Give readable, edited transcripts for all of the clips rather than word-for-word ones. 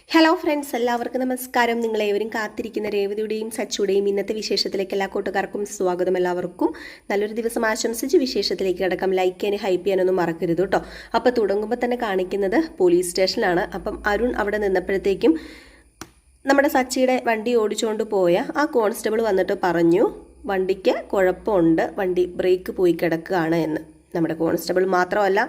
Hello friends, എല്ലാവർക്കും നമസ്കാരം. നിങ്ങളേവരും കാത്തിരിക്കുന്ന രേവതിയുടെയും സച്ചുടെയും ഇന്നത്തെ വിശേഷത്തിലേക്ക് എല്ലാ കൂട്ടുകാർക്കും സ്വാഗതം. എല്ലാവർക്കും നല്ലൊരു ദിവസം ആശംസിച്ച് വിശേഷത്തിലേക്ക് കിടക്കാം. ലൈക്ക് ചെയ്യാനും ഹൈപ്പ് ചെയ്യാനൊന്നും മറക്കരുത് കേട്ടോ. അപ്പോൾ തുടങ്ങുമ്പോൾ തന്നെ കാണിക്കുന്നത് പോലീസ് സ്റ്റേഷനിലാണ്. അപ്പം അരുൺ അവിടെ നിന്നപ്പോഴത്തേക്കും നമ്മുടെ സച്ചിയുടെ വണ്ടി ഓടിച്ചുകൊണ്ട് പോയ ആ കോൺസ്റ്റബിൾ വന്നിട്ട് പറഞ്ഞു, വണ്ടിക്ക് കുഴപ്പമുണ്ട്, വണ്ടി ബ്രേക്ക് പോയി കിടക്കുകയാണ് എന്ന്. നമ്മുടെ കോൺസ്റ്റബിൾ മാത്രമല്ല,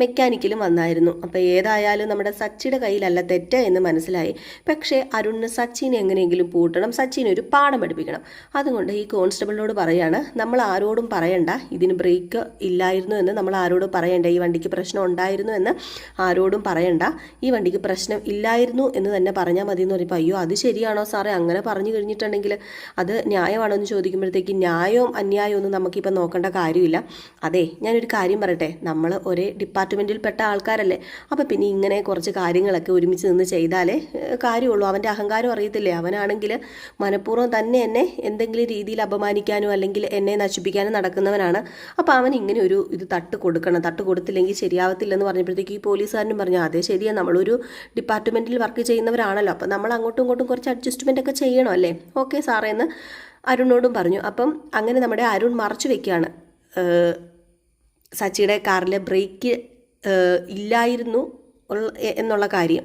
മെക്കാനിക്കലും വന്നായിരുന്നു. അപ്പോൾ ഏതായാലും നമ്മുടെ സച്ചിയുടെ കയ്യിലല്ല തെറ്റ് എന്ന് മനസ്സിലായി. പക്ഷേ അരുണിന് സച്ചിനെ എങ്ങനെയെങ്കിലും പൂട്ടണം, സച്ചിനെ ഒരു പാഠം പഠിപ്പിക്കണം. അതുകൊണ്ട് ഈ കോൺസ്റ്റബിളിനോട് പറയാണ്, നമ്മൾ ആരോടും പറയണ്ട, ഇതിന് ബ്രേക്ക് ഇല്ലായിരുന്നു എന്ന് നമ്മൾ ആരോടും പറയണ്ട, ഈ വണ്ടിക്ക് പ്രശ്നം ഉണ്ടായിരുന്നു എന്ന് ആരോടും പറയണ്ട, ഈ വണ്ടിക്ക് പ്രശ്നം ഇല്ലായിരുന്നു എന്ന് തന്നെ പറഞ്ഞാൽ മതി എന്ന് പറയുമ്പോൾ, അയ്യോ അത് ശരിയാണോ സാറേ, അങ്ങനെ പറഞ്ഞു കഴിഞ്ഞിട്ടുണ്ടെങ്കിൽ അത് ന്യായമാണോ എന്ന് ചോദിക്കുമ്പോഴത്തേക്ക് ന്യായവും അന്യായവും ഒന്നും നമുക്കിപ്പോൾ നോക്കേണ്ട കാര്യമില്ല. അതെ, ഞാനൊരു കാര്യം പറയട്ടെ, നമ്മൾ ഒരേ ഡിപ്പാർട്ട്മെൻറ്റിൽ പെട്ട ആൾക്കാരല്ലേ, അപ്പോൾ പിന്നെ ഇങ്ങനെ കുറച്ച് കാര്യങ്ങളൊക്കെ ഒരുമിച്ച് നിന്ന് ചെയ്താലേ കാര്യമുള്ളൂ. അവൻ്റെ അഹങ്കാരം അറിയത്തില്ലേ, അവനാണെങ്കിൽ മനഃപൂർവ്വം തന്നെ എന്നെ എന്തെങ്കിലും രീതിയിൽ അപമാനിക്കാനോ അല്ലെങ്കിൽ എന്നെ നശിപ്പിക്കാനോ നടക്കുന്നവനാണ്. അപ്പോൾ അവൻ ഇങ്ങനെ ഒരു ഇത് തട്ട് കൊടുക്കണം, തട്ട് കൊടുത്തില്ലെങ്കിൽ ശരിയാവത്തില്ലെന്ന് പറഞ്ഞപ്പോഴത്തേക്ക് ഈ പോലീസുകാരനും പറഞ്ഞു, അതെ ശരിയാണ്, നമ്മളൊരു ഡിപ്പാർട്ട്മെൻറ്റിൽ വർക്ക് ചെയ്യുന്നവരാണല്ലോ, അപ്പോൾ നമ്മൾ അങ്ങോട്ടും ഇങ്ങോട്ടും കുറച്ച് അഡ്ജസ്റ്റ്മെൻ്റ് ഒക്കെ ചെയ്യണം അല്ലേ. ഓക്കെ സാറേ എന്ന് അരുണിനോടും പറഞ്ഞു. അപ്പം അങ്ങനെ നമ്മുടെ അരുൺ മറച്ചു വെക്കുകയാണ് സച്ചിയുടെ കാറിലെ ബ്രേക്ക് ഇല്ലായിരുന്നു എന്നുള്ള കാര്യം.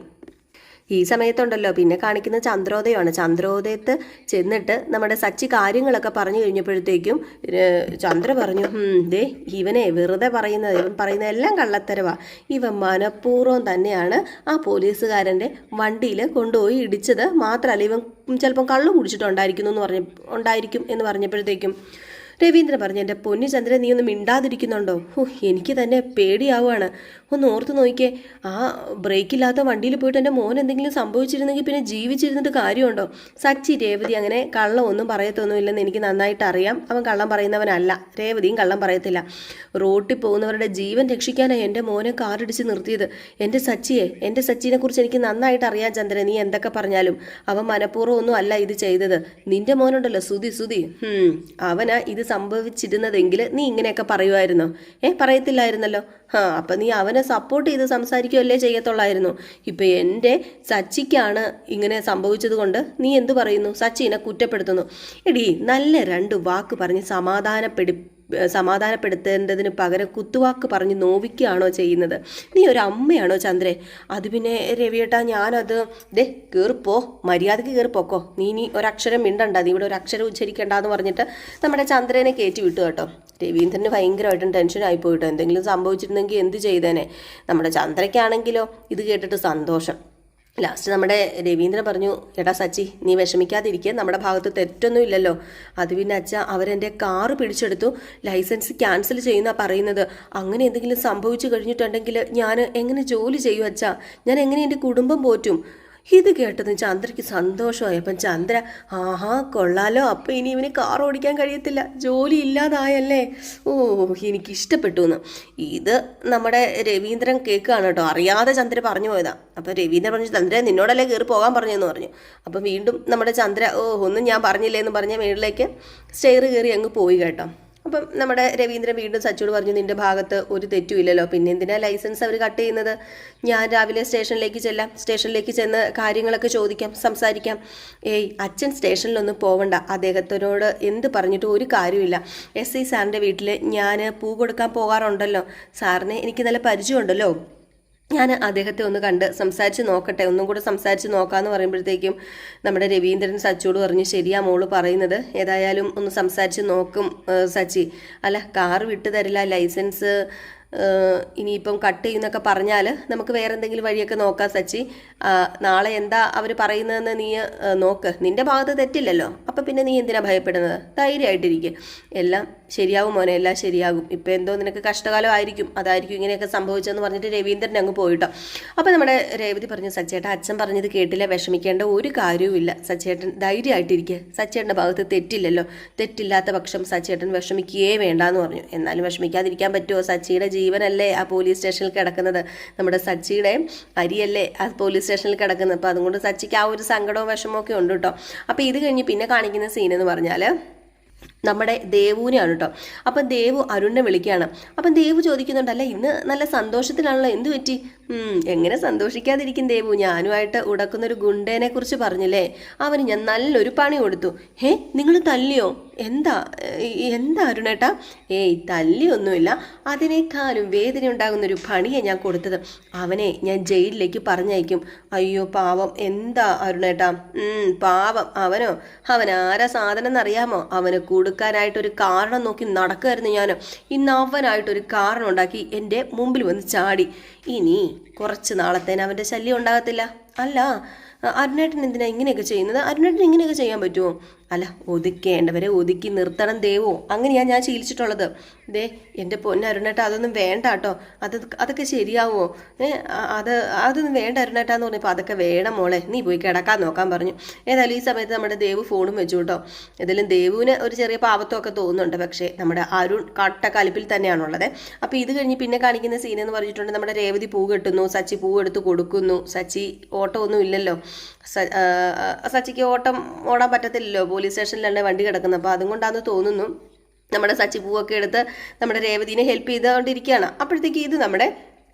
ഈ സമയത്തുണ്ടല്ലോ പിന്നെ കാണിക്കുന്ന ചന്ദ്രോദയമാണ്. ചന്ദ്രോദയത്ത് ചെന്നിട്ട് നമ്മുടെ സച്ചി കാര്യങ്ങളൊക്കെ പറഞ്ഞു കഴിഞ്ഞപ്പോഴത്തേക്കും ചന്ദ്ര പറഞ്ഞു, ദേ ഇവനെ വെറുതെ പറയുന്നത്, ഇവൻ പറയുന്ന എല്ലാം കള്ളത്തരവാ, ഇവൻ മനഃപൂർവ്വം തന്നെയാണ് ആ പോലീസുകാരൻ്റെ വണ്ടിയിൽ കൊണ്ടുപോയി ഇടിച്ചത്, മാത്രമല്ല ഇവൻ ചിലപ്പം കള്ളു കുടിച്ചിട്ടുണ്ടായിരിക്കും എന്ന് പറഞ്ഞപ്പോഴത്തേക്കും രവീന്ദ്രൻ പറഞ്ഞു, എൻ്റെ പൊന്നു ചന്ദ്രൻ, നീ ഒന്ന് മിണ്ടാതിരിക്കുന്നുണ്ടോ? എനിക്ക് തന്നെ പേടിയാവുകയാണ്. ഒന്ന് ഓർത്ത് നോക്കിയേ, ആ ബ്രേക്കില്ലാത്ത വണ്ടിയിൽ പോയിട്ട് എൻ്റെ മോൻ എന്തെങ്കിലും സംഭവിച്ചിരുന്നെങ്കിൽ പിന്നെ ജീവിച്ചിരുന്നിട്ട് കാര്യമുണ്ടോ? സച്ചി, രേവതി അങ്ങനെ കള്ളം ഒന്നും പറയത്തൊന്നുമില്ലെന്ന് എനിക്ക് നന്നായിട്ട് അറിയാം. അവൻ കള്ളം പറയുന്നവനല്ല, രേവതിയും കള്ളം പറയത്തില്ല. റോട്ടിൽ പോകുന്നവരുടെ ജീവൻ രക്ഷിക്കാനാണ് എൻ്റെ മോനെ കാറിടിച്ച് നിർത്തിയത്. എൻ്റെ സച്ചിനെ കുറിച്ച് എനിക്ക് നന്നായിട്ട് അറിയാം ചന്ദ്രൻ, നീ എന്തൊക്കെ പറഞ്ഞാലും അവൻ മനഃപൂർവ്വം ഒന്നും അല്ല ഇത് ചെയ്തത്. നിൻ്റെ മോനുണ്ടല്ലോ സുധി, അവനാ ഇത് സംഭവിച്ചിരുന്നതെങ്കിൽ നീ ഇങ്ങനെയൊക്കെ പറയുമായിരുന്നോ? പറയത്തില്ലായിരുന്നല്ലോ. അപ്പം നീ അവനെ സപ്പോർട്ട് ചെയ്ത് സംസാരിക്കുകയല്ലേ ചെയ്യത്തുള്ളായിരുന്നു. ഇപ്പം എൻ്റെ സച്ചിക്കാണ് ഇങ്ങനെ സംഭവിച്ചത് കൊണ്ട് നീ എന്തു പറയുന്നു? സച്ചിനെ കുറ്റപ്പെടുത്തുന്നു. എടീ, നല്ല രണ്ട് വാക്ക് പറഞ്ഞ് സമാധാനപ്പെടുത്തേണ്ടതിന് പകരം കുത്തുവാക്ക് പറഞ്ഞ് നോവിക്കുകയാണോ ചെയ്യുന്നത്? നീ ഒരു അമ്മയാണോ ചന്ദ്രേ? അത് പിന്നെ രവിയേട്ടാ, ഞാനത് കയറിപ്പോ, മര്യാദയ്ക്ക് കയറിപ്പോക്കോ, നീ ഒരക്ഷരം മിണ്ടണ്ട, നീ ഇവിടെ ഒരു അക്ഷരം ഉച്ചരിക്കണ്ട എന്ന് പറഞ്ഞിട്ട് നമ്മുടെ ചന്ദ്രനെ കയറ്റി വിട്ടു കേട്ടോ. രവീന്ദ്രന് ഭയങ്കരമായിട്ടും ടെൻഷനായി പോയിട്ടോ, എന്തെങ്കിലും സംഭവിച്ചിരുന്നെങ്കിൽ എന്ത് ചെയ്തേനെ. നമ്മുടെ ചന്ദ്രയ്ക്കാണെങ്കിലോ ഇത് കേട്ടിട്ട് സന്തോഷം. ലാസ്റ്റ് നമ്മുടെ രവീന്ദ്രൻ പറഞ്ഞു, എടാ സച്ചി, നീ വിഷമിക്കാതിരിക്കുക, നമ്മുടെ ഭാഗത്ത് തെറ്റൊന്നും ഇല്ലല്ലോ. അത് പിന്നെ അച്ഛ, അവരെൻ്റെ കാറ് പിടിച്ചെടുത്തു, ലൈസൻസ് ക്യാൻസൽ ചെയ്യുന്ന പറയുന്നത്. അങ്ങനെ എന്തെങ്കിലും സംഭവിച്ചു കഴിഞ്ഞിട്ടുണ്ടെങ്കിൽ ഞാൻ എങ്ങനെ ജോലി ചെയ്യും അച്ഛ? ഞാൻ എങ്ങനെ എൻ്റെ കുടുംബം പോറ്റും? ഇത് കേട്ടത് ചന്ദ്രയ്ക്ക് സന്തോഷമായി. അപ്പം ചന്ദ്ര, കൊള്ളാലോ, അപ്പം ഇനി ഇവന് കാർ ഓടിക്കാൻ കഴിയത്തില്ല, ജോലി ഇല്ലാതായല്ലേ. എനിക്കിഷ്ടപ്പെട്ടു എന്ന്. ഇത് നമ്മുടെ രവീന്ദ്രൻ കേൾക്കുകയാണ് കേട്ടോ, അറിയാതെ ചന്ദ്ര പറഞ്ഞു പോയതാ. അപ്പം രവീന്ദ്രൻ പറഞ്ഞു, ചന്ദ്ര നിന്നോടല്ലേ കയറി പോകാൻ പറഞ്ഞതെന്ന് പറഞ്ഞു. അപ്പം വീണ്ടും നമ്മുടെ ചന്ദ്ര, ഒന്നും ഞാൻ പറഞ്ഞില്ലേ എന്ന് പറഞ്ഞ മേളിലേക്ക് സ്റ്റെയർ കയറി അങ്ങ് പോയി കേട്ടോ. അപ്പം നമ്മുടെ രവീന്ദ്രൻ വീണ്ടും സച്ചിയോട് പറഞ്ഞു, നിൻ്റെ ഭാഗത്ത് ഒരു തെറ്റും ഇല്ലല്ലോ, പിന്നെ എന്തിനാ ലൈസൻസ് അവർ കട്ട് ചെയ്യുന്നത്? ഞാൻ രാവിലെ സ്റ്റേഷനിലേക്ക് ചെന്ന് കാര്യങ്ങളൊക്കെ ചോദിക്കാം, സംസാരിക്കാം. അച്ഛൻ സ്റ്റേഷനിലൊന്നും പോവണ്ട, അദ്ദേഹത്തിനോട് എന്ത് പറഞ്ഞിട്ട് ഒരു കാര്യമില്ല. SI സാറിൻ്റെ വീട്ടിൽ ഞാൻ പൂ കൊടുക്കാൻ പോകാറുണ്ടല്ലോ, സാറിന് എനിക്ക് നല്ല പരിചയമുണ്ടല്ലോ, ഞാൻ അദ്ദേഹത്തെ ഒന്ന് കണ്ട് സംസാരിച്ച് നോക്കട്ടെ, ഒന്നും കൂടെ സംസാരിച്ച് നോക്കാമെന്ന് പറയുമ്പോഴത്തേക്കും നമ്മുടെ രവീന്ദ്രൻ സച്ചിയോട് പറഞ്ഞു, ശരിയാ മോള് പറയുന്നത്, ഏതായാലും ഒന്ന് സംസാരിച്ച് നോക്കും സച്ചി. അല്ല, കാറ് വിട്ടു തരില്ല, ലൈസൻസ് ഇനിയിപ്പം കട്ട് ചെയ്യുന്നൊക്കെ പറഞ്ഞാൽ നമുക്ക് വേറെ എന്തെങ്കിലും വഴിയൊക്കെ നോക്കാം സച്ചി. നാളെ എന്താ അവർ പറയുന്നതെന്ന് നീ നോക്ക്, നിൻ്റെ ഭാഗത്ത് തെറ്റില്ലല്ലോ, അപ്പം പിന്നെ നീ എന്തിനാ ഭയപ്പെടുന്നത്? ധൈര്യമായിട്ടിരിക്കുക, എല്ലാം ശരിയാവും മോനെ, എല്ലാം ശരിയാകും. ഇപ്പം എന്തോ നിനക്ക് കഷ്ടകാലം ആയിരിക്കും, അതായിരിക്കും ഇങ്ങനെയൊക്കെ സംഭവിച്ചതെന്ന് പറഞ്ഞിട്ട് രവീന്ദ്രൻ അങ്ങ് പോയിട്ടോ. അപ്പോൾ നമ്മുടെ രേവതി പറഞ്ഞു, സച്ചേട്ടൻ അച്ഛൻ പറഞ്ഞത് കേട്ടില്ല, വിഷമിക്കേണ്ട ഒരു കാര്യവുമില്ല, സച്ചേട്ടൻ ധൈര്യമായിട്ടിരിക്കുക, സച്ചേട്ടൻ്റെ ഭാഗത്ത് തെറ്റില്ലല്ലോ, തെറ്റില്ലാത്ത പക്ഷം സച്ചേട്ടൻ വിഷമിക്കുകയേ വേണ്ടാന്ന് പറഞ്ഞു. എന്നാലും വിഷമിക്കാതിരിക്കാൻ പറ്റുമോ? സച്ചിയുടെ ജീവനല്ലേ ആ പോലീസ് സ്റ്റേഷനിൽ കിടക്കുന്നത്, നമ്മുടെ സച്ചിയുടെ അരിയല്ലേ ആ പോലീസ് സ്റ്റേഷനിൽ കിടക്കുന്നത്. അപ്പോൾ അതുകൊണ്ട് സച്ചിക്ക് ആ ഒരു സങ്കടവും വിഷമവും ഒക്കെ ഉണ്ട് കേട്ടോ. അപ്പോൾ ഇത് കഴിഞ്ഞ് പിന്നെ കാണിക്കുന്ന സീൻ എന്ന് പറഞ്ഞാൽ നമ്മുടെ ദേവുവിനെയാണ് കേട്ടോ. അപ്പം ദേവു അരുണിനെ വിളിക്കുകയാണ്. അപ്പം ദേവു ചോദിക്കുന്നുണ്ട്, അല്ല ഇന്ന് നല്ല സന്തോഷത്തിലാണല്ലോ, എന്തു പറ്റി? എങ്ങനെ സന്തോഷിക്കാതിരിക്കും ദേവു, ഞാനുമായിട്ട് ഉടക്കുന്നൊരു ഗുണ്ടേനെ കുറിച്ച് പറഞ്ഞില്ലേ, അവന് ഞാൻ നല്ലൊരു പണി കൊടുത്തു. നിങ്ങൾ തല്ലിയോ? എന്താ എന്താ അരുണേട്ടാ? തല്ലിയൊന്നുമില്ല, അതിനേക്കാളും വേദന ഉണ്ടാകുന്നൊരു പണിയാണ് ഞാൻ കൊടുത്തത്. അവനെ ഞാൻ ജയിലിലേക്ക് പറഞ്ഞയക്കും. അയ്യോ പാവം. എന്താ അരുണേട്ടാ? പാവം. അവൻ ആരാ സാധനം എന്നറിയാമോ? അവന് കൊടുക്കാനായിട്ടൊരു കാരണം നോക്കി നടക്കുമായിരുന്നു ഞാൻ. ഇന്ന് അവനായിട്ടൊരു കാരണം ഉണ്ടാക്കി എൻ്റെ മുമ്പിൽ വന്ന് ചാടി. ഇനി കുറച്ച് നാളത്തേന് അവൻ്റെ ശല്യം ഉണ്ടാകത്തില്ല. അല്ല അരുണേട്ടൻ എന്തിനാ ഇങ്ങനെയൊക്കെ ചെയ്യുന്നത്? അരുണേട്ടൻ ഇങ്ങനെയൊക്കെ ചെയ്യാൻ പറ്റുമോ? അല്ല, ഒതുക്കേണ്ടവരെ ഒതുക്കി നിർത്തണം ദേവോ, അങ്ങനെയാണ് ഞാൻ ശീലിച്ചിട്ടുള്ളത്. എൻ്റെ പൊന്നരുണേട്ട, അതൊന്നും വേണ്ട കേട്ടോ. അതൊക്കെ ശരിയാവോ? അതൊന്നും വേണ്ട അരുണേട്ടാന്ന് പറഞ്ഞപ്പോൾ അതൊക്കെ വേണം മോളെ, നീ പോയി കിടക്കാൻ നോക്കാൻ പറഞ്ഞു. ഏതായാലും ഈ സമയത്ത് നമ്മുടെ ദേവു ഫോണും വെച്ചു കേട്ടോ. ഏതായാലും ദേവുവിന് ഒരു ചെറിയ പാവത്വമൊക്കെ തോന്നുന്നുണ്ട്, പക്ഷേ നമ്മുടെ അരുൺ കട്ട കലിപ്പിൽ തന്നെയാണുള്ളത്. അപ്പോൾ ഇത് കഴിഞ്ഞ് പിന്നെ കാണിക്കുന്ന സീൻ എന്ന് പറഞ്ഞിട്ടുണ്ട്, നമ്മുടെ രേവതി പൂ കെട്ടുന്നു, സച്ചി പൂ എടുത്ത് കൊടുക്കുന്നു. സച്ചി ഓട്ടമൊന്നും ഇല്ലല്ലോ, സച്ചിക്ക് ഓടാൻ പറ്റത്തില്ലല്ലോ, പോലീസ് സ്റ്റേഷനിലല്ലേ വണ്ടി കിടക്കുന്നത്. അപ്പോൾ അതുകൊണ്ടാണെന്ന് തോന്നുന്നു നമ്മുടെ സച്ചി പൂവൊക്കെ എടുത്ത് നമ്മുടെ രേവതിനെ ഹെൽപ്പ് ചെയ്തുകൊണ്ടിരിക്കുകയാണ്. അപ്പോഴത്തേക്ക് ഇത് നമ്മുടെ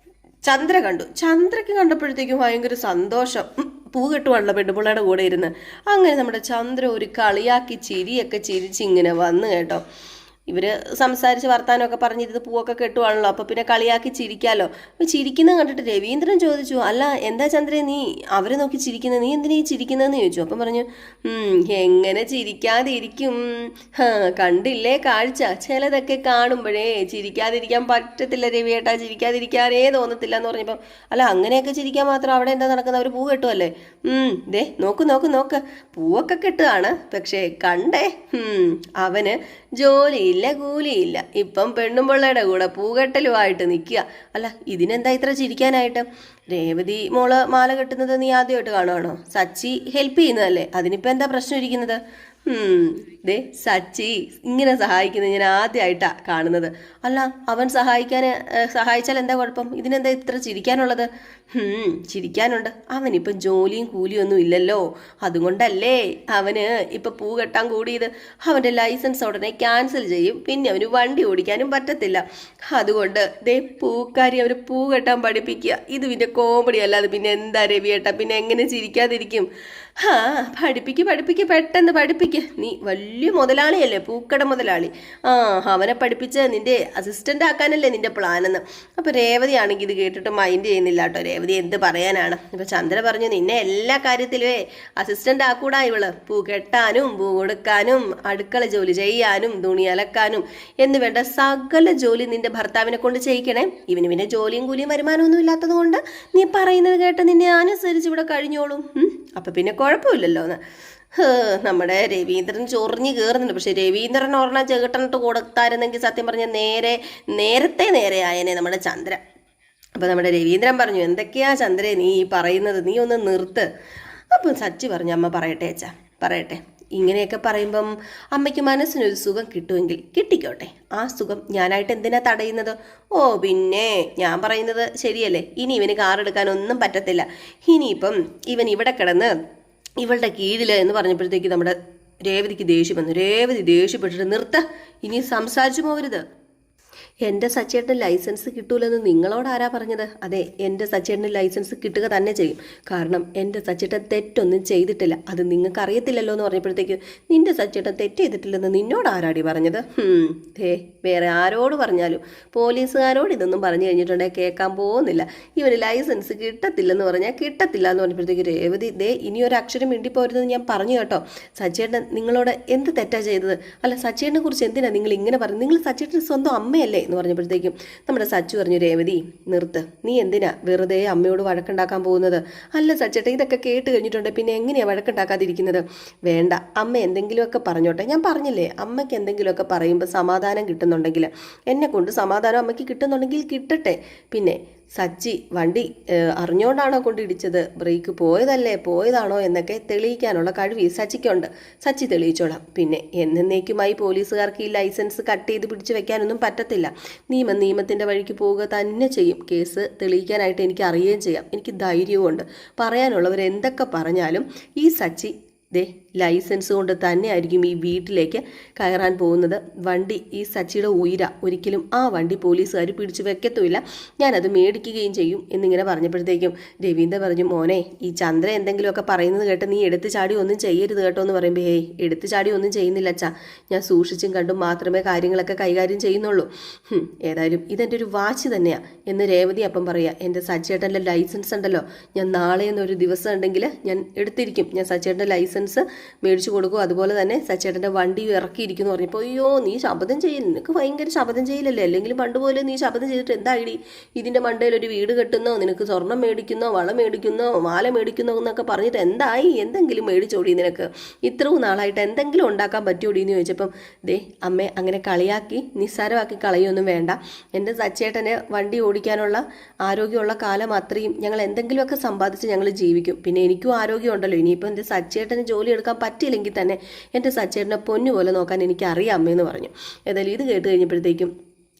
ചന്ദ്ര കണ്ടു. ചന്ദ്രയ്ക്ക് കണ്ടപ്പോഴത്തേക്കും ഭയങ്കര സന്തോഷം. പൂ കെട്ടുവാണല്ലോ പെണ്ണുപിള്ളയുടെ കൂടെ ഇരുന്ന്. അങ്ങനെ നമ്മുടെ ചന്ദ്ര ഒരു കളിയാക്കി ചിരിയൊക്കെ ചിരിച്ചിങ്ങനെ വന്നു കേട്ടോ. ഇവർ സംസാരിച്ച് വർത്താനമൊക്കെ പറഞ്ഞിരുന്ന് പൂവൊക്കെ കെട്ടുവാണല്ലോ, അപ്പോൾ പിന്നെ കളിയാക്കി ചിരിക്കാമല്ലോ. അപ്പോൾ ചിരിക്കുന്നത് കണ്ടിട്ട് രവീന്ദ്രൻ ചോദിച്ചു, അല്ല എന്താ ചന്ദ്രേ നീ അവരെ നോക്കി ചിരിക്കുന്നത്, നീ എന്തിനാ ഈ ചിരിക്കുന്നതെന്ന് ചോദിച്ചു. അപ്പം പറഞ്ഞു, എങ്ങനെ ചിരിക്കാതിരിക്കും, കണ്ടില്ലേ കാഴ്ച, ചിലതൊക്കെ കാണുമ്പോഴേ ചിരിക്കാതിരിക്കാൻ പറ്റത്തില്ല രവിയേട്ടാ, ചിരിക്കാതിരിക്കാനേ തോന്നത്തില്ല എന്ന് പറഞ്ഞപ്പം, അല്ല അങ്ങനെയൊക്കെ ചിരിക്കാൻ മാത്രം അവിടെ എന്താ നടക്കുന്നത്, അവർ പൂ കെട്ടുമല്ലേ? നോക്ക് പൂവൊക്കെ കെട്ടുകയാണ്, പക്ഷേ കണ്ടേ അവന് ജോലിയില്ല കൂലിയില്ല, ഇപ്പം പെണ്ണുമ്പിള്ളയുടെ കൂടെ പൂകെട്ടലുമായിട്ട് നിൽക്കുക. അല്ല ഇതിനെന്താ ഇത്ര ചിരിക്കാനായിട്ട്? രേവതി മോള് മാല കെട്ടുന്നത് നീ ആദ്യമായിട്ട് കാണുവാണോ? സച്ചി ഹെൽപ്പ് ചെയ്യുന്നതല്ലേ, അതിനിപ്പോൾ എന്താ പ്രശ്നം ഇരിക്കുന്നത്? സച്ചി ഇങ്ങനെ സഹായിക്കുന്നത് ഞാൻ ആദ്യമായിട്ടാണ് കാണുന്നത്. അല്ല അവൻ സഹായിച്ചാൽ എന്താ കുഴപ്പം? ഇതിനെന്താ ഇത്ര ചിരിക്കാനുള്ളത്? ചിരിക്കാനുണ്ട്, അവനിപ്പം ജോലിയും കൂലിയും ഒന്നും ഇല്ലല്ലോ, അതുകൊണ്ടല്ലേ അവന് ഇപ്പം പൂ കെട്ടാൻ കൂടിയത്. അവൻ്റെ ലൈസൻസ് ഉടനെ ക്യാൻസൽ ചെയ്യും, പിന്നെ അവന് വണ്ടി ഓടിക്കാനും പറ്റത്തില്ല. അതുകൊണ്ട് പൂക്കാരി അവന് പൂ കെട്ടാൻ പഠിപ്പിക്കുക. ഇത് പിന്നെ കോമഡി അല്ലാതെ പിന്നെ എന്താ രവിയേട്ടാ, പിന്നെ എങ്ങനെ ചിരിക്കാതിരിക്കും? പഠിപ്പിക്ക് പെട്ടെന്ന് പഠിപ്പിക്ക്. നീ വലിയ മുതലാളിയല്ലേ, പൂക്കട മുതലാളി. അവനെ പഠിപ്പിച്ച് നിന്റെ അസിസ്റ്റൻ്റ് ആക്കാനല്ലേ നിന്റെ പ്ലാനെന്ന്. അപ്പോൾ രേവതി ആണെങ്കിൽ ഇത് കേട്ടിട്ട് മൈൻഡ് ചെയ്യുന്നില്ല കേട്ടോ. രേവതി എന്ത് പറയാനാണ്? ഇപ്പോൾ ചന്ദ്ര പറഞ്ഞു, നിന്നെ എല്ലാ കാര്യത്തിലും അസിസ്റ്റൻ്റ് ആക്കൂടാ ഇവള്. പൂ കെട്ടാനും പൂ കൊടുക്കാനും അടുക്കള ജോലി ചെയ്യാനും തുണി അലക്കാനും എന്ന് വേണ്ട സകല ജോലി നിന്റെ ഭർത്താവിനെ കൊണ്ട് ചെയ്യിക്കണേ. ഇവന് പിന്നെ ജോലിയും കൂലിയും വരുമാനമൊന്നും ഇല്ലാത്തത് കൊണ്ട് നീ പറയുന്നത് കേട്ട് നിന്നെ അനുസരിച്ച് ഇവിടെ കഴിഞ്ഞോളും. അപ്പം പിന്നെ കുഴപ്പമില്ലല്ലോ എന്ന് നമ്മുടെ രവീന്ദ്രൻ ചൊറിഞ്ഞ് കയറുന്നുണ്ട്. പക്ഷെ രവീന്ദ്രൻ ഒരെണ്ണം ചേട്ടനിട്ട് കൊടുത്തായിരുന്നെങ്കിൽ സത്യം പറഞ്ഞാൽ നേരത്തെ ആയനെ നമ്മുടെ ചന്ദ്ര. അപ്പോൾ നമ്മുടെ രവീന്ദ്രൻ പറഞ്ഞു, എന്തൊക്കെയാ ചന്ദ്രേ നീ പറയുന്നത്, നീ ഒന്ന് നിർത്ത്. അപ്പം സച്ചി പറഞ്ഞു, അമ്മ പറയട്ടെ അച്ഛാ, പറയട്ടെ. ഇങ്ങനെയൊക്കെ പറയുമ്പം അമ്മയ്ക്ക് മനസ്സിനൊരു സുഖം കിട്ടുമെങ്കിൽ കിട്ടിക്കോട്ടെ. ആ സുഖം ഞാനായിട്ട് എന്തിനാ തടയുന്നത്? പിന്നെ ഞാൻ പറയുന്നത് ശരിയല്ലേ? ഇനി ഇവന് കാറെടുക്കാനൊന്നും പറ്റത്തില്ല. ഇനിയിപ്പം ഇവൻ ഇവിടെ കിടന്ന് ഇവളുടെ കീഴിൽ എന്ന് പറഞ്ഞപ്പോഴത്തേക്ക് നമ്മുടെ രേവതിക്ക് ദേഷ്യം വന്നു. രേവതി ദേഷ്യപ്പെട്ടിട്ട്, നിർത്ത, ഇനി സംസാരിച്ചു പോകരുത്. എൻ്റെ സച്ചേട്ടന് ലൈസൻസ് കിട്ടൂലെന്ന് നിങ്ങളോട് ആരാ പറഞ്ഞത്? അതെ, എൻ്റെ സച്ചേട്ടന് ലൈസൻസ് കിട്ടുക തന്നെ ചെയ്യും. കാരണം എൻ്റെ സച്ചേട്ടൻ തെറ്റൊന്നും ചെയ്തിട്ടില്ല, അത് നിങ്ങൾക്ക് അറിയത്തില്ലല്ലോ എന്ന് പറഞ്ഞപ്പോഴത്തേക്ക്, നിൻ്റെ സച്ചേട്ടൻ തെറ്റ് ചെയ്തിട്ടില്ലെന്ന് നിന്നോട് ആരാടി പറഞ്ഞത്? വേറെ ആരോട് പറഞ്ഞാലും പോലീസുകാരോട് ഇതൊന്നും പറഞ്ഞു കഴിഞ്ഞിട്ടുണ്ടെങ്കിൽ കേൾക്കാൻ പോകുന്നില്ല. ഇവന് ലൈസൻസ് കിട്ടത്തില്ലെന്ന് പറഞ്ഞാൽ കിട്ടത്തില്ല എന്ന് പറഞ്ഞപ്പോഴത്തേക്ക് രേവതി, ഇനി ഒരു അക്ഷരം മിണ്ടിപ്പോരുതെന്ന് ഞാൻ പറഞ്ഞു കേട്ടോ. സച്ചേട്ടൻ നിങ്ങളോട് എന്ത് തെറ്റാ ചെയ്തത്? അല്ല സച്ചേട്ടനെ കുറിച്ച് എന്തിനാ നിങ്ങൾ ഇങ്ങനെ പറഞ്ഞു? നിങ്ങൾ സച്ചേട്ടന് സ്വന്തം അമ്മയല്ലേ എന്ന് പറഞ്ഞപ്പോഴത്തേക്കും നമ്മുടെ സച്ചു പറഞ്ഞു, രേവതി നിർത്ത്, നീ എന്തിനാ വെറുതെ അമ്മയോട് വഴക്കുണ്ടാക്കാൻ പോകുന്നത്? അല്ല സച്ചേട്ടൻ, ഇതൊക്കെ കേട്ട് കഴിഞ്ഞിട്ടുണ്ട്, പിന്നെ എങ്ങനെയാണ് വഴക്കുണ്ടാക്കാതിരിക്കുന്നത്? വേണ്ട, അമ്മ എന്തെങ്കിലുമൊക്കെ പറഞ്ഞോട്ടെ. ഞാൻ പറഞ്ഞില്ലേ, അമ്മയ്ക്ക് എന്തെങ്കിലുമൊക്കെ പറയുമ്പോൾ സമാധാനം കിട്ടുന്നുണ്ടെങ്കിൽ, എന്നെ കൊണ്ട് സമാധാനം അമ്മയ്ക്ക് കിട്ടുന്നുണ്ടെങ്കിൽ കിട്ടട്ടെ. പിന്നെ സച്ചി വണ്ടി അറിഞ്ഞുകൊണ്ടാണോ കൊണ്ടിടിച്ചത്, ബ്രേക്ക് പോയതാണോ എന്നൊക്കെ തെളിയിക്കാനുള്ള കഴിവ് സച്ചിക്കുണ്ട്. സച്ചി തെളിയിച്ചോളാം. പിന്നെ എന്നേക്കുമായി പോലീസുകാർക്ക് ഈ ലൈസൻസ് കട്ട് ചെയ്ത് പിടിച്ച് വെക്കാനൊന്നും പറ്റത്തില്ല. നിയമത്തിൻ്റെ വഴിക്ക് പോവുക തന്നെ ചെയ്യും. കേസ് തെളിയിക്കാനായിട്ട് എനിക്ക് അറിയുകയും ചെയ്യാം. എനിക്ക് ധൈര്യവുമുണ്ട്. പറയാനുള്ളവർ എന്തൊക്കെ പറഞ്ഞാലും ഈ സച്ചി ദേ ലൈസൻസ് കൊണ്ട് തന്നെയായിരിക്കും ഈ വീട്ടിലേക്ക് കയറാൻ പോകുന്നത്. വണ്ടി ഈ സച്ചിയുടെ ഉയിര, ഒരിക്കലും ആ വണ്ടി പോലീസുകാർ പിടിച്ചു വെക്കത്തുമില്ല, ഞാനത് മേടിക്കുകയും ചെയ്യും എന്നിങ്ങനെ പറഞ്ഞപ്പോഴത്തേക്കും രവീന്ദ്രൻ പറഞ്ഞു, മോനെ ഈ ചന്ദ്ര എന്തെങ്കിലുമൊക്കെ പറയുന്നത് കേട്ട് നീ എടുത്തു ചാടി ഒന്നും ചെയ്യരുത് കേട്ടോ എന്ന് പറയുമ്പോൾ, എടുത്തു ചാടി ഒന്നും ചെയ്യുന്നില്ല അച്ഛാ, ഞാൻ സൂക്ഷിച്ചും കണ്ടും മാത്രമേ കാര്യങ്ങളൊക്കെ കൈകാര്യം ചെയ്യുന്നുള്ളൂ. ഏതായാലും ഇതെൻ്റെ ഒരു വാച്ച് തന്നെയാണ് എന്ന് രേവതി അപ്പം പറയുക. എൻ്റെ സച്ചേട്ടൻ്റെ ലൈസൻസ് ഉണ്ടല്ലോ, ഞാൻ നാളെ എന്നൊരു ദിവസം ഉണ്ടെങ്കിൽ ഞാൻ എടുത്തിരിക്കും, ഞാൻ സച്ചേട്ടൻ്റെ ലൈസൻസ് മേടിച്ചു കൊടുക്കും, അതുപോലെ തന്നെ സച്ചേട്ടൻ്റെ വണ്ടി ഇറക്കിയിരിക്കുന്നു പറഞ്ഞപ്പോൾ, അയ്യോ നീ ശബ്ദം ചെയ്യില്ല, നിനക്ക് ഭയങ്കര ശബ്ദം ചെയ്യില്ലല്ലേ, അല്ലെങ്കിൽ പണ്ട് പോലെ നീ ശബ്ദം ചെയ്തിട്ട് എന്താ ഐഡി, ഇതിൻ്റെ മണ്ടയിൽ ഒരു വീട് കെട്ടുന്നോ, നിനക്ക് സ്വർണം മേടിക്കുന്നോ, വള മേടിക്കുന്നോ, മാല മേടിക്കുന്നോ എന്നൊക്കെ പറഞ്ഞിട്ട് എന്തായി, എന്തെങ്കിലും മേടിച്ചോടി, നിനക്ക് ഇത്രയും നാളായിട്ട് എന്തെങ്കിലും ഉണ്ടാക്കാൻ പറ്റുമോടി എന്ന് ചോദിച്ചപ്പം, ദേ അമ്മേ അങ്ങനെ കളിയാക്കി നിസ്സാരമാക്കി കളയൊന്നും വേണ്ട, എൻ്റെ സച്ചേട്ടന് വണ്ടി ഓടിക്കാനുള്ള ആരോഗ്യമുള്ള കാലം അത്രയും ഞങ്ങൾ എന്തെങ്കിലുമൊക്കെ സമ്പാദിച്ച് ഞങ്ങൾ ജീവിക്കും, പിന്നെ എനിക്കും ആരോഗ്യം ഉണ്ടല്ലോ, ഇനിയിപ്പോൾ എൻ്റെ സച്ചേട്ടന് ജോലി എടുക്കാൻ പറ്റിയില്ലെങ്കിൽ തന്നെ എൻ്റെ സച്ചേട്ടനെ പൊന്നുപോലെ നോക്കാൻ എനിക്ക് അറിയാം അമ്മയെന്ന് പറഞ്ഞു. ഏതായാലും ഇത് കേട്ട് കഴിഞ്ഞപ്പോഴത്തേക്കും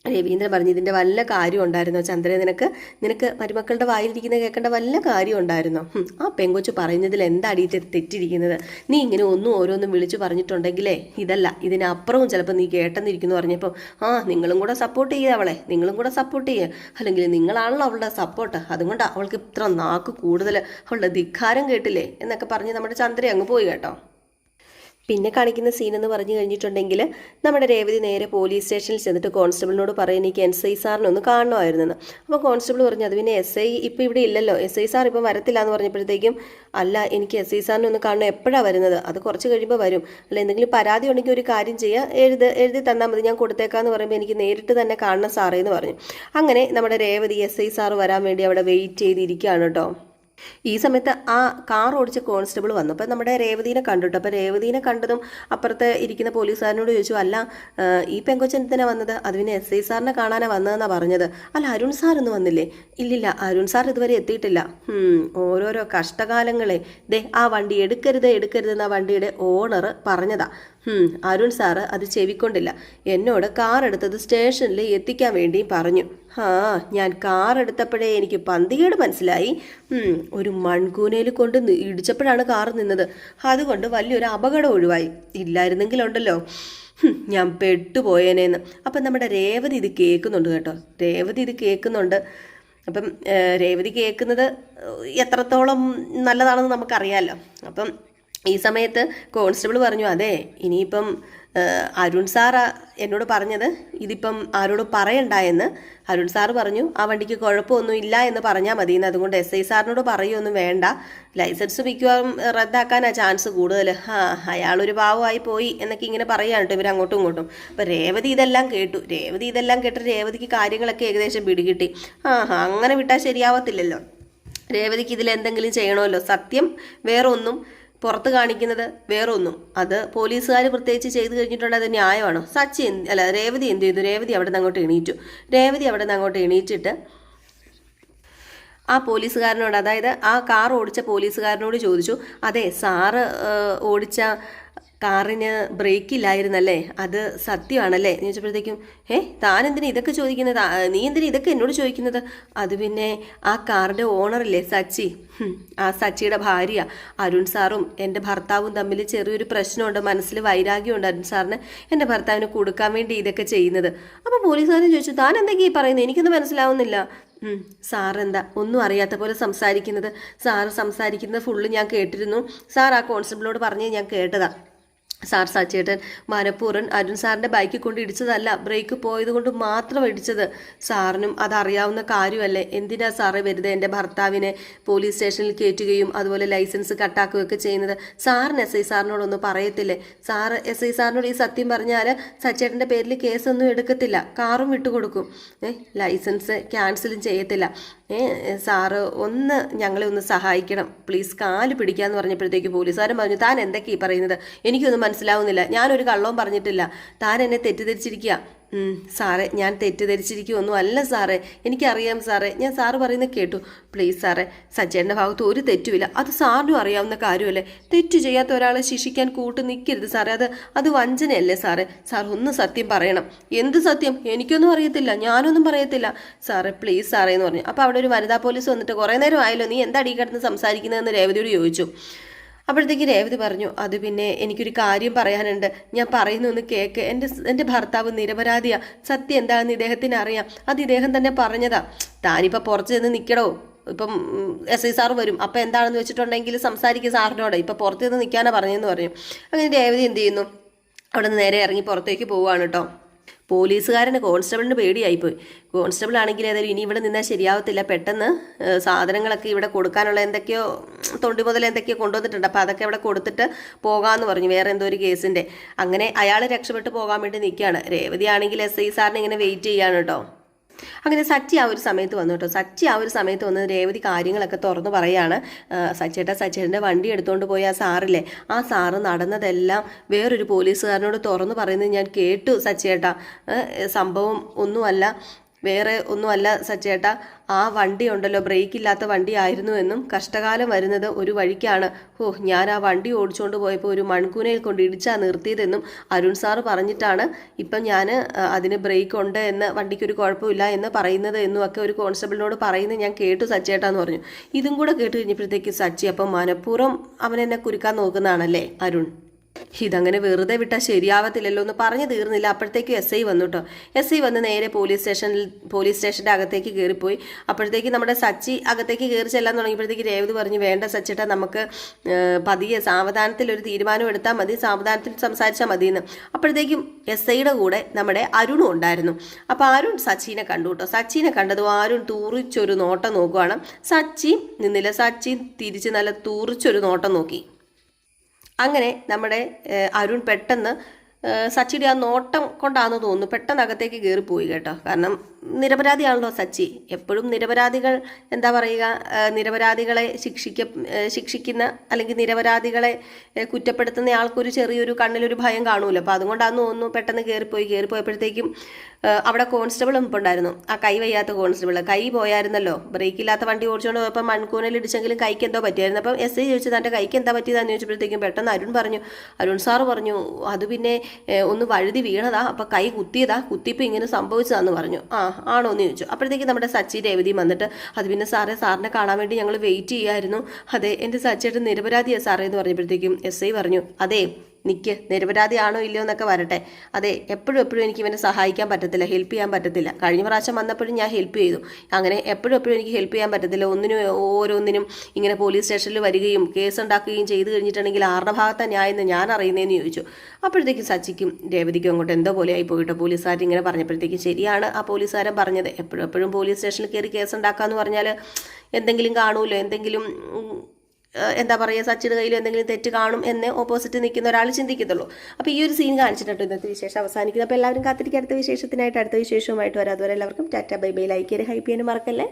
രവീന്ദ്രൻ പറഞ്ഞു, ഇതിൻ്റെ വല്ല കാര്യം ഉണ്ടായിരുന്നോ ചന്ദ്ര, നിനക്ക് മരുമക്കളുടെ വായിലിരിക്കുന്ന കേൾക്കേണ്ട വല്ല കാര്യം ഉണ്ടായിരുന്നോ? ആ പെങ്കൊച്ചു പറയുന്നതിൽ എന്താടി തെറ്റിരിക്കുന്നത്, നീ ഇങ്ങനെ ഓരോന്നും വിളിച്ചു പറഞ്ഞിട്ടുണ്ടെങ്കിലേ ഇതല്ല ഇതിനപ്പുറവും ചിലപ്പോൾ നീ കേട്ടെന്നിരിക്കുന്നു പറഞ്ഞപ്പോൾ, നിങ്ങളും കൂടെ സപ്പോർട്ട് ചെയ്യുക അവളെ, നിങ്ങളും കൂടെ സപ്പോർട്ട് ചെയ്യുക, അല്ലെങ്കിൽ നിങ്ങളാണല്ലോ അവളുടെ സപ്പോർട്ട്, അതുകൊണ്ടാണ് അവൾക്ക് ഇത്ര നാക്ക് കൂടുതൽ, അവളുടെ ധിക്കാരം കേട്ടില്ലേ എന്നൊക്കെ പറഞ്ഞ് നമ്മുടെ ചന്ദ്ര അങ്ങ് പോയി കേട്ടോ. പിന്നെ കാണിക്കുന്ന സീനെന്ന് പറഞ്ഞു കഴിഞ്ഞിട്ടുണ്ടെങ്കിൽ നമ്മുടെ രേവതി നേരെ പോലീസ് സ്റ്റേഷനിൽ ചെന്നിട്ട് കോൺസ്റ്റബിളിനോട് പറയും, എനിക്ക് SI സാറിനൊന്ന് കാണണമായിരുന്നെന്ന്. അപ്പോൾ കോൺസ്റ്റബിൾ പറഞ്ഞു, അത് പിന്നെ SI ഇപ്പോൾ ഇവിടെ ഇല്ലല്ലോ, SI സാർ ഇപ്പം വരത്തില്ല എന്ന് പറഞ്ഞപ്പോഴത്തേക്കും, അല്ല എനിക്ക് SI സാറിനെ ഒന്ന് കാണണം, എപ്പോഴാണ് വരുന്നത്, അത് കുറച്ച് കഴിയുമ്പോൾ വരും, അല്ല എന്തെങ്കിലും പരാതി ഉണ്ടെങ്കിൽ ഒരു കാര്യം ചെയ്യുക, എഴുതി തന്നാൽ മതി, ഞാൻ കൊടുത്തേക്കാന്ന് പറയുമ്പോൾ എനിക്ക് നേരിട്ട് തന്നെ കാണണം സാറേ എന്ന് പറഞ്ഞു. അങ്ങനെ നമ്മുടെ രേവതി SI സാർ വരാൻ വേണ്ടി അവിടെ വെയിറ്റ് ചെയ്തിരിക്കുകയാണ് കേട്ടോ. ഈ സമയത്ത് ആ കാർ ഓടിച്ച കോൺസ്റ്റബിൾ വന്നു. അപ്പം നമ്മുടെ രേവതിനെ കണ്ടിട്ടു. അപ്പം രേവതിനെ കണ്ടതും അപ്പുറത്ത് ഇരിക്കുന്ന പോലീസുകാരനോട് ചോദിച്ചു, അല്ല ഈ പെങ്കൊച്ചൻ എന്തിനാണ് വന്നത്, അത് പിന്നെ SI സാറിനെ കാണാനാണ് വന്നതെന്നാണ് പറഞ്ഞത്, അല്ല അരുൺ സാറൊന്നും വന്നില്ലേ? ഇല്ലില്ല, അരുൺ സാർ ഇതുവരെ എത്തിയിട്ടില്ല. ഓരോരോ കഷ്ടകാലങ്ങളെ, ദേ ആ വണ്ടി എടുക്കരുത് എന്ന വണ്ടിയുടെ ഓണർ പറഞ്ഞതാ, അരുൺ സാറ് അത് ചെവിക്കൊണ്ടില്ല, എന്നോട് കാർ എടുത്തത് സ്റ്റേഷനിൽ എത്തിക്കാൻ വേണ്ടിയും പറഞ്ഞു. ഞാൻ കാർ എടുത്തപ്പോഴേ എനിക്ക് പന്തികേട് മനസ്സിലായി, ഒരു മൺകൂനയിൽ കൊണ്ട് ഇടിച്ചപ്പോഴാണ് കാർ നിന്നത്, അതുകൊണ്ട് വലിയൊരു അപകടം ഒഴിവായി, ഇല്ലായിരുന്നെങ്കിലുണ്ടല്ലോ ഞാൻ പെട്ടുപോയേനേന്ന്. അപ്പം നമ്മുടെ രേവതി ഇത് കേൾക്കുന്നുണ്ട് കേട്ടോ, രേവതി ഇത് കേൾക്കുന്നുണ്ട്. അപ്പം രേവതി കേൾക്കുന്നത് എത്രത്തോളം നല്ലതാണെന്ന് നമുക്കറിയാമല്ലോ. അപ്പം ഈ സമയത്ത് കോൺസ്റ്റബിൾ പറഞ്ഞു, അതെ ഇനിയിപ്പം അരുൺ സാർ എന്നോട് പറഞ്ഞത് ഇതിപ്പം ആരോടും പറയണ്ട അരുൺ സാറ് പറഞ്ഞു, ആ വണ്ടിക്ക് കുഴപ്പമൊന്നും ഇല്ല എന്ന് പറഞ്ഞാൽ മതി, അതുകൊണ്ട് SI സാറിനോട് പറയുമൊന്നും വേണ്ട, ലൈസൻസ് മിക്കവാറും റദ്ദാക്കാനാണ് ചാൻസ് കൂടുതൽ, അയാളൊരു പാവമായി പോയി എന്നൊക്കെ ഇങ്ങനെ പറയുകയാണ് കേട്ടോ ഇവർ അങ്ങോട്ടും ഇങ്ങോട്ടും. അപ്പോൾ രേവതി ഇതെല്ലാം കേട്ട് രേവതിക്ക് കാര്യങ്ങളൊക്കെ ഏകദേശം പിടികിട്ടി. അങ്ങനെ വിട്ടാൽ ശരിയാവത്തില്ലല്ലോ, രേവതിക്ക് ഇതിൽ എന്തെങ്കിലും ചെയ്യണമല്ലോ, സത്യം വേറെ ഒന്നും, പുറത്ത് കാണിക്കുന്നത് വേറൊന്നും, അത് പോലീസുകാർ പ്രത്യേകിച്ച് ചെയ്തു കഴിഞ്ഞിട്ടുണ്ടെങ്കിൽ അത് ന്യായമാണോ? രേവതി എന്ത് ചെയ്തു, രേവതി അവിടെ നിന്ന് അങ്ങോട്ട് എണീറ്റിട്ട് ആ പോലീസുകാരനോട്, അതായത് ആ കാർ ഓടിച്ച പോലീസുകാരനോട് ചോദിച്ചു, അതെ സാറ് ഓടിച്ച കാറിന് ബ്രേക്ക് ഇല്ലായിരുന്നല്ലേ, അത് സത്യമാണല്ലേ എന്ന് ചോദിച്ചപ്പോഴത്തേക്കും, താൻ എന്തിനാ ഇതൊക്കെ ചോദിക്കുന്നത്, നീ എന്തിനാ ഇതൊക്കെ എന്നോട് ചോദിക്കുന്നത്, അത് പിന്നെ ആ കാറിൻ്റെ ഓണറില്ലേ സച്ചി, ആ സച്ചിയുടെ ഭാര്യ, അരുൺ സാറും എൻ്റെ ഭർത്താവും തമ്മിൽ ചെറിയൊരു പ്രശ്നമുണ്ട്, മനസ്സിൽ വൈരാഗ്യമുണ്ട് അരുൺ സാറിന്, എൻ്റെ ഭർത്താവിന് കൊടുക്കാൻ വേണ്ടി ഇതൊക്കെ ചെയ്യുന്നത്. അപ്പോൾ പോലീസുകാരൻ ചോദിച്ചു, താൻ എന്തൊക്കെയാ ഈ പറയുന്നത്, എനിക്കൊന്നും മനസ്സിലാവുന്നില്ല. സാറെന്താ ഒന്നും അറിയാത്ത പോലെ സംസാരിക്കുന്നത്, സാറ് സംസാരിക്കുന്നത് ഫുള്ള് ഞാൻ കേട്ടിരുന്നു, സാർ ആ കോൺസ്റ്റബിളോട് പറഞ്ഞ് ഞാൻ കേട്ടതാ, സാർ സച്ചേട്ടൻ മനഃപൂർവ്വം അരുൺ സാറിൻ്റെ ബൈക്കിൽ കൊണ്ട് ഇടിച്ചതല്ല, ബ്രേക്ക് പോയത് കൊണ്ട് മാത്രം ഇടിച്ചത്, സാറിനും അതറിയാവുന്ന കാര്യമല്ലേ, എന്തിനാ സാറേ വെറുതെ എൻ്റെ ഭർത്താവിനെ പോലീസ് സ്റ്റേഷനിൽ കയറ്റുകയും അതുപോലെ ലൈസൻസ് കട്ടാക്കുകയൊക്കെ ചെയ്യുന്നത്, സാറിന് SI സാറിനോടൊന്നും പറയത്തില്ലേ, സാറ് SI സാറിനോട് ഈ സത്യം പറഞ്ഞാൽ സച്ചേട്ടൻ്റെ പേരിൽ കേസൊന്നും എടുക്കത്തില്ല, കാറും വിട്ടുകൊടുക്കും, ലൈസൻസ് ക്യാൻസലും ചെയ്യത്തില്ല, സാറ് ഞങ്ങളെ ഒന്ന് സഹായിക്കണം പ്ലീസ്, കാല് പിടിക്കാമെന്ന് പറഞ്ഞപ്പോഴത്തേക്ക് പോലീസുകാരൻ പറഞ്ഞു, താൻ എന്തൊക്കെയാ പറയുന്നത്, എനിക്കൊന്നും മനസ്സിലാവുന്നില്ല, ഞാനൊരു കള്ളവും പറഞ്ഞിട്ടില്ല, താൻ എന്നെ തെറ്റിദ്ധരിച്ചിരിക്കുക. സാറേ ഞാൻ തെറ്റിദ്ധരിച്ചിരിക്കുകയൊന്നും അല്ല സാറേ, എനിക്കറിയാം സാറേ, ഞാൻ സാറ് പറയുന്നത് കേട്ടു, പ്ലീസ് സാറേ സച്ചേട്ടൻ്റെ ഭാഗത്ത് ഒരു തെറ്റുമില്ല, അത് സാറിനും അറിയാവുന്ന കാര്യമല്ലേ, തെറ്റ് ചെയ്യാത്ത ഒരാളെ ശിക്ഷിക്കാൻ കൂട്ട് നിൽക്കരുത് സാറേ, അത് വഞ്ചനയല്ലേ സാറേ, സാർ ഒന്ന് സത്യം പറയണം. എന്ത് സത്യം, എനിക്കൊന്നും അറിയത്തില്ല, ഞാനൊന്നും പറയത്തില്ല സാറേ, പ്ലീസ് സാറേ എന്ന് പറഞ്ഞു. അപ്പോൾ അവിടെ ഒരു വനിതാ പോലീസ് വന്നിട്ട്, കുറേ നേരം ആയല്ലോ നീ എന്താ അടി കിടന്ന് സംസാരിക്കുന്നതെന്ന് രേവതിയോട് ചോദിച്ചു. അപ്പോഴത്തേക്ക് രേവതി പറഞ്ഞു, അത് പിന്നെ എനിക്കൊരു കാര്യം പറയാനുണ്ട്, ഞാൻ പറയുന്ന ഒന്ന് കേക്ക്. എൻ്റെ ഭർത്താവ് നിരപരാധിയാ, സത്യം എന്താണെന്ന് ഇദ്ദേഹത്തിന് അറിയാം, അത് ഇദ്ദേഹം തന്നെ പറഞ്ഞതാ. താനിപ്പോൾ പുറത്ത് ചെന്ന് നിൽക്കടോ, ഇപ്പം SI സാർ വരും, അപ്പം എന്താണെന്ന് വെച്ചിട്ടുണ്ടെങ്കിൽ സംസാരിക്കുക സാറിനോട്, ഇപ്പം പുറത്ത് നിന്ന് നിൽക്കാനാ പറഞ്ഞതെന്ന് പറഞ്ഞു. അങ്ങനെ രേവതി എന്ത് ചെയ്യുന്നു, അവിടെ നിന്ന് നേരെ ഇറങ്ങി പുറത്തേക്ക് പോവുകയാണ് കേട്ടോ. പോലീസുകാരന് കോൺസ്റ്റബിളിന് പേടിയായിപ്പോയി. കോൺസ്റ്റബിൾ ആണെങ്കിൽ ഏതായാലും ഇനി ഇവിടെ നിന്നാൽ ശരിയാവത്തില്ല, പെട്ടെന്ന് സാധനങ്ങളൊക്കെ ഇവിടെ കൊടുക്കാനുള്ള എന്തൊക്കെയോ തൊണ്ടി മുതൽ എന്തൊക്കെയോ കൊണ്ടുവന്നിട്ടുണ്ട്, അപ്പോൾ അതൊക്കെ ഇവിടെ കൊടുത്തിട്ട് പോകാമെന്ന് പറഞ്ഞു, വേറെ എന്തോ ഒരു കേസിൻ്റെ. അങ്ങനെ അയാൾ രക്ഷപ്പെട്ട് പോകാൻ വേണ്ടി നിൽക്കുകയാണ്. രേവതി ആണെങ്കിൽ SI സാറിന് ഇങ്ങനെ വെയിറ്റ് ചെയ്യാണ് കേട്ടോ. അങ്ങനെ സച്ചി ആ ഒരു സമയത്ത് വന്നു കേട്ടോ. സച്ചി ആ ഒരു സമയത്ത് വന്ന് രേവതി കാര്യങ്ങളൊക്കെ തുറന്നു പറയാണ്. സച്ചേട്ടൻ്റെ വണ്ടി എടുത്തുകൊണ്ട് പോയ ആ സാറില്ലേ, ആ സാറ് നടന്നതെല്ലാം വേറൊരു പോലീസുകാരനോട് തുറന്നു പറയുന്നത് ഞാൻ കേട്ടു സച്ചേട്ടാ. സംഭവം ഒന്നുമല്ല, വേറെ ഒന്നുമല്ല സച്ചേട്ടാ, ആ വണ്ടി ഉണ്ടല്ലോ ബ്രേക്ക് ഇല്ലാത്ത വണ്ടി ആയിരുന്നു എന്നും കഷ്ടകാലം വരുന്നത് ഒരു വഴിക്കാണ്. ഞാൻ ആ വണ്ടി ഓടിച്ചുകൊണ്ട് പോയപ്പോൾ ഒരു മൺകൂനയിൽ കൊണ്ട് ഇടിച്ചാ നിർത്തിയതെന്നും അരുൺ സാറ് പറഞ്ഞിട്ടാണ് ഇപ്പം ഞാൻ അതിന് ബ്രേക്ക് ഉണ്ട് എന്ന്, വണ്ടിക്കൊരു കുഴപ്പമില്ല എന്ന് പറയുന്നത് എന്നും ഒക്കെ ഒരു കോൺസ്റ്റബിളിനോട് പറയുന്നത് ഞാൻ കേട്ടു സച്ചേട്ടാന്ന് പറഞ്ഞു. ഇതും കൂടെ കേട്ട് കഴിഞ്ഞപ്പോഴത്തേക്ക് സച്ചി അപ്പം മനഃപൂർവ്വം അവനെന്നെ കുരുക്കാൻ നോക്കുന്നതാണല്ലേ അരുൺ, ഇതങ്ങനെ വെറുതെ വിട്ടാൽ ശരിയാവത്തില്ലല്ലോ എന്ന് പറഞ്ഞു തീർന്നില്ല. അപ്പോഴത്തേക്ക് SI വന്നു കേട്ടോ. SI വന്ന് നേരെ പോലീസ് സ്റ്റേഷൻ്റെ അകത്തേക്ക് കയറിപ്പോയി. അപ്പോഴത്തേക്ക് നമ്മുടെ സച്ചി അകത്തേക്ക് കയറി ചെല്ലാൻ തുടങ്ങിയപ്പോഴത്തേക്ക് രേവതി പറഞ്ഞു, വേണ്ട സച്ചിട്ടാ, നമുക്ക് പതിയെ സാവധാനത്തിൽ ഒരു തീരുമാനം എടുത്താൽ മതി, സാവധാനത്തിൽ സംസാരിച്ചാൽ മതി എന്ന്. അപ്പോഴത്തേക്കും SIയുടെ കൂടെ നമ്മുടെ അരുണും ഉണ്ടായിരുന്നു. അപ്പോൾ അരുൺ സച്ചിനെ കണ്ടു കേട്ടോ. സച്ചിനെ കണ്ടതും അരുൺ തൂറിച്ചൊരു നോട്ടം നോക്കുവാണ്. സച്ചി നിന്നില്ല, സച്ചി തിരിച്ച് നല്ല തൂറിച്ചൊരു നോട്ടം നോക്കി. അങ്ങനെ നമ്മുടെ അരുൺ പെട്ടെന്ന് സച്ചിയുടെ ആ നോട്ടം കൊണ്ടാണെന്ന് തോന്നുന്നു പെട്ടെന്ന് അകത്തേക്ക് കയറിപ്പോയി കേട്ടോ. കാരണം നിരപരാധിയാണല്ലോ സച്ചി. എപ്പോഴും നിരപരാധികൾ എന്താ പറയുക, നിരപരാധികളെ ശിക്ഷിക്കുന്ന അല്ലെങ്കിൽ നിരപരാധികളെ കുറ്റപ്പെടുത്തുന്ന ആൾക്കൊരു ചെറിയൊരു കണ്ണിലൊരു ഭയം കാണുമല്ലോ. അപ്പോൾ അതുകൊണ്ടാണെന്ന് തോന്നുന്നു പെട്ടെന്ന് കയറിപ്പോയപ്പോഴത്തേക്കും അവിടെ കോൺസ്റ്റബിൾ ഇപ്പോൾ ഉണ്ടായിരുന്നു, ആ കൈ വയ്യാത്ത കോൺസ്റ്റബിൾ. കൈ പോയായിരുന്നല്ലോ, ബ്രേക്ക് ഇല്ലാത്ത വണ്ടി ഓടിച്ചുകൊണ്ട് പോയപ്പോൾ മൺകൂനൽ ഇടിച്ചെങ്കിലും കൈക്ക് എന്തോ പറ്റിയായിരുന്നു. അപ്പം SI ചോദിച്ചു, തൻ്റെ കൈക്ക് എന്താ പറ്റിയതാന്ന് ചോദിച്ചപ്പോഴത്തേക്കും പെട്ടെന്ന് അരുൺ സാറ് പറഞ്ഞു, അത് പിന്നെ ഒന്ന് വഴുതി വീണതാ, അപ്പം കൈ കുത്തിയപ്പോൾ ഇങ്ങനെ സംഭവിച്ചതാന്ന് പറഞ്ഞു. ആണോ എന്ന് ചോദിച്ചു. അപ്പോഴത്തേക്ക് നമ്മുടെ സച്ചി രേവതിയും വന്നിട്ട്, അത് പിന്നെ സാറിനെ കാണാൻ വേണ്ടി ഞങ്ങൾ വെയിറ്റ് ചെയ്യായിരുന്നു. അതെ, എൻ്റെ സച്ചിയുടെ നിരപരാധിയാണ് സാറേ എന്ന് പറഞ്ഞപ്പോഴത്തേക്കും SI പറഞ്ഞു, അതെ നിൽക്ക്, നിരപരാധിയാണോ ഇല്ലയോ എന്നൊക്കെ വരട്ടെ. അതെ, എപ്പോഴും എനിക്ക് ഇവനെ സഹായിക്കാൻ പറ്റത്തില്ല, ഹെൽപ്പ് ചെയ്യാൻ പറ്റത്തില്ല. കഴിഞ്ഞ പ്രാവശ്യം വന്നപ്പോഴും ഞാൻ ഹെൽപ്പ് ചെയ്തു. അങ്ങനെ എപ്പോഴും എനിക്ക് ഹെൽപ്പ് ചെയ്യാൻ പറ്റത്തില്ല. ഓരോന്നിനും ഇങ്ങനെ പോലീസ് സ്റ്റേഷനിൽ വരികയും കേസ് ഉണ്ടാക്കുകയും ചെയ്തു കഴിഞ്ഞിട്ടുണ്ടെങ്കിൽ ആരുടെ ഭാഗത്താണ് ന്യായം ഞാൻ അറിയുന്നതെന്ന് ചോദിച്ചു. അപ്പോഴത്തേക്കും സച്ചിക്കും രേവതിക്കും അങ്ങോട്ട് എന്തോ പോലെയായി പോയിട്ടോ. പോലീസുകാർ ഇങ്ങനെ പറഞ്ഞപ്പോഴത്തേക്കും ശരിയാണ് ആ പോലീസുകാരൻ പറഞ്ഞത്. എപ്പോഴും പോലീസ് സ്റ്റേഷനിൽ കയറി കേസ് ഉണ്ടാക്കാമെന്ന് പറഞ്ഞാൽ എന്തെങ്കിലും കാണുമല്ലോ, എന്തെങ്കിലും എന്താ പറയുക, സച്ചിയുടെ കയ്യിൽ എന്തെങ്കിലും തെറ്റ് കാണും എന്ന് ഓപ്പോസിറ്റ് നിൽക്കുന്ന ഒരാൾ ചിന്തിക്കത്തുള്ളൂ. അപ്പോൾ ഈ ഒരു സീൻ കാണിച്ചിട്ടുണ്ട് ഇന്നത്തെ വിശേഷം അവസാനിക്കുന്നത്. അപ്പോൾ എല്ലാവരും കാത്തിരിക്കുക അടുത്ത വിശേഷത്തിനായിട്ട്. അടുത്ത വിശേഷവുമായിട്ട് വരാം. അതുവരെ എല്ലാവർക്കും ടാറ്റ ബൈ ബൈ. ലൈക്ക് ചെയ്ത് ഹൈപ്പ് ചെയ്യാനും മറക്കല്ലേ.